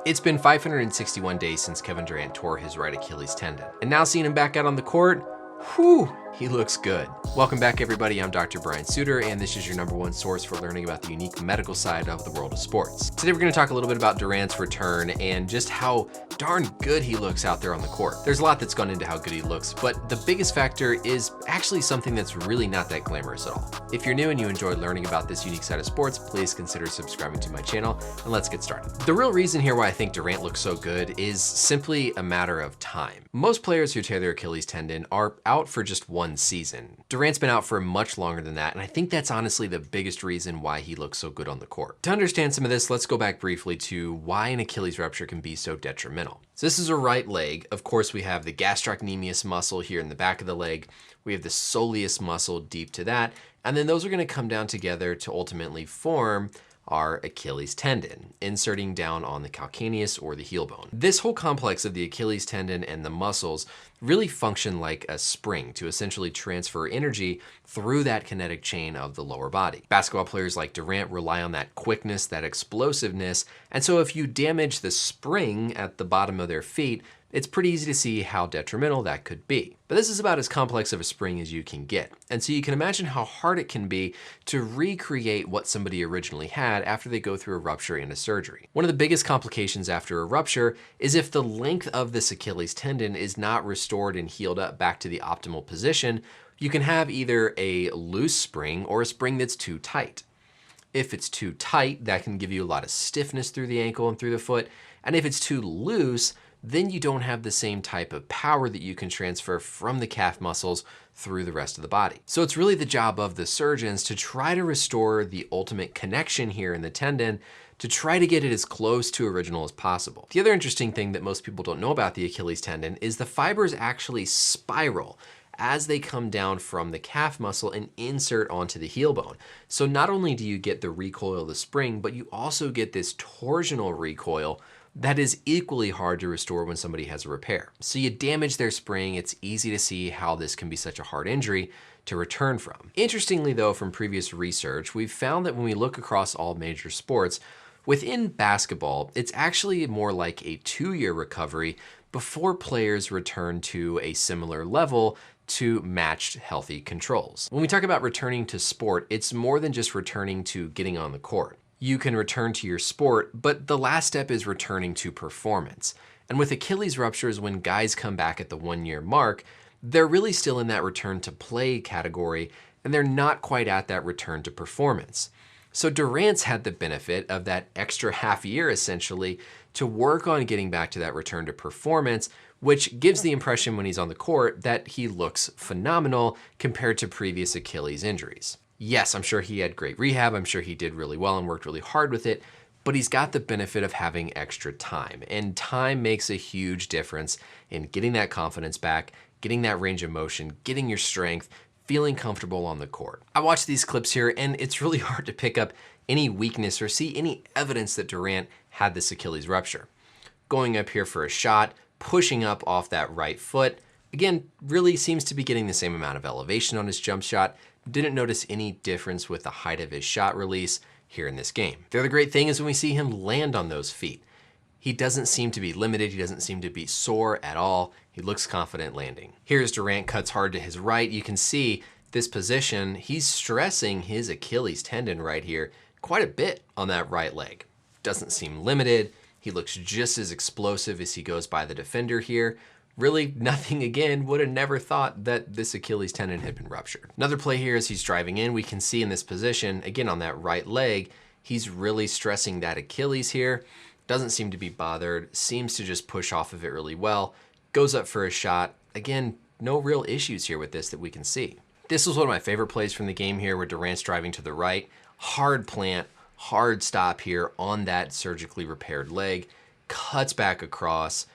It's been 561 days since Kevin Durant tore his right Achilles tendon. And now seeing him back out on the court, whew, he looks good. Welcome back everybody, I'm Dr. Brian Sutterer, and this is your #1 source for learning about the unique medical side of the world of sports. Today we're gonna talk a little bit about Durant's return and just how darn good he looks out there on the court. There's a lot that's gone into how good he looks, but the biggest factor is actually something that's really not that glamorous at all. If you're new and you enjoyed learning about this unique side of sports, please consider subscribing to my channel, and let's get started. The real reason here why I think Durant looks so good is simply a matter of time. Most players who tear their Achilles tendon are out for just one season. Durant's been out for much longer than that, and I think that's honestly the biggest reason why he looks so good on the court. To understand some of this, let's go back briefly to why an Achilles rupture can be so detrimental. So this is a right leg. Of course, we have the gastrocnemius muscle here in the back of the leg. We have the soleus muscle deep to that, and then those are gonna come down together to ultimately form our Achilles tendon, inserting down on the calcaneus or the heel bone. This whole complex of the Achilles tendon and the muscles really function like a spring to essentially transfer energy through that kinetic chain of the lower body. Basketball players like Durant rely on that quickness, that explosiveness, and so if you damage the spring at the bottom of their feet, it's pretty easy to see how detrimental that could be. But this is about as complex of a spring as you can get. And so you can imagine how hard it can be to recreate what somebody originally had after they go through a rupture and a surgery. One of the biggest complications after a rupture is if the length of this Achilles tendon is not restored and healed up back to the optimal position, you can have either a loose spring or a spring that's too tight. If it's too tight, that can give you a lot of stiffness through the ankle and through the foot. And if it's too loose, then you don't have the same type of power that you can transfer from the calf muscles through the rest of the body. So it's really the job of the surgeons to try to restore the ultimate connection here in the tendon to try to get it as close to original as possible. The other interesting thing that most people don't know about the Achilles tendon is the fibers actually spiral as they come down from the calf muscle and insert onto the heel bone. So not only do you get the recoil of the spring, but you also get this torsional recoil that is equally hard to restore when somebody has a repair. So you damage their spring, it's easy to see how this can be such a hard injury to return from. Interestingly though, from previous research, we've found that when we look across all major sports, within basketball, it's actually more like a 2-year recovery before players return to a similar level to matched healthy controls. When we talk about returning to sport, it's more than just returning to getting on the court. You can return to your sport, but the last step is returning to performance. And with Achilles ruptures, when guys come back at the 1-year mark, they're really still in that return to play category, and they're not quite at that return to performance. So Durant's had the benefit of that extra half year essentially to work on getting back to that return to performance, which gives the impression when he's on the court that he looks phenomenal compared to previous Achilles injuries. Yes, I'm sure he had great rehab. I'm sure he did really well and worked really hard with it, but he's got the benefit of having extra time, and time makes a huge difference in getting that confidence back, getting that range of motion, getting your strength, feeling comfortable on the court. I watched these clips here and it's really hard to pick up any weakness or see any evidence that Durant had this Achilles rupture. Going up here for a shot, pushing up off that right foot, again, really seems to be getting the same amount of elevation on his jump shot. Didn't notice any difference with the height of his shot release here in this game. The other great thing is when we see him land on those feet. He doesn't seem to be limited. He doesn't seem to be sore at all. He looks confident landing. Here's Durant cuts hard to his right. You can see this position, he's stressing his Achilles tendon right here quite a bit on that right leg. Doesn't seem limited. He looks just as explosive as he goes by the defender here. Really nothing, again, would have never thought that this Achilles tendon had been ruptured. Another play here as he's driving in, we can see in this position, again on that right leg, he's really stressing that Achilles here. Doesn't seem to be bothered, seems to just push off of it really well. Goes up for a shot. Again, no real issues here with this that we can see. This was one of my favorite plays from the game here where Durant's driving to the right. Hard plant, hard stop here on that surgically repaired leg. Cuts back across.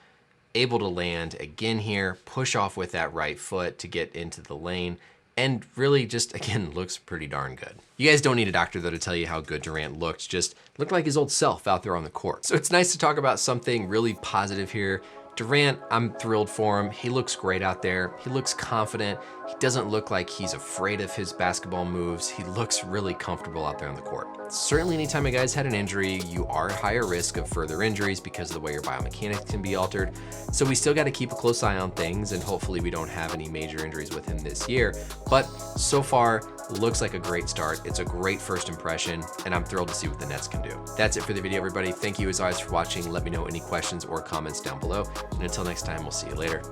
Able to land again here, push off with that right foot to get into the lane, and really just, again, looks pretty darn good. You guys don't need a doctor though to tell you how good Durant looked, just looked like his old self out there on the court. So it's nice to talk about something really positive here. Durant, I'm thrilled for him. He looks great out there. He looks confident. He doesn't look like he's afraid of his basketball moves. He looks really comfortable out there on the court. Certainly anytime a guy's had an injury, you are at higher risk of further injuries because of the way your biomechanics can be altered. So we still got to keep a close eye on things, and hopefully we don't have any major injuries with him this year. But so far, looks like a great start. It's a great first impression, and I'm thrilled to see what the Nets can do. That's it for the video, everybody. Thank you as always for watching. Let me know any questions or comments down below. And until next time, we'll see you later.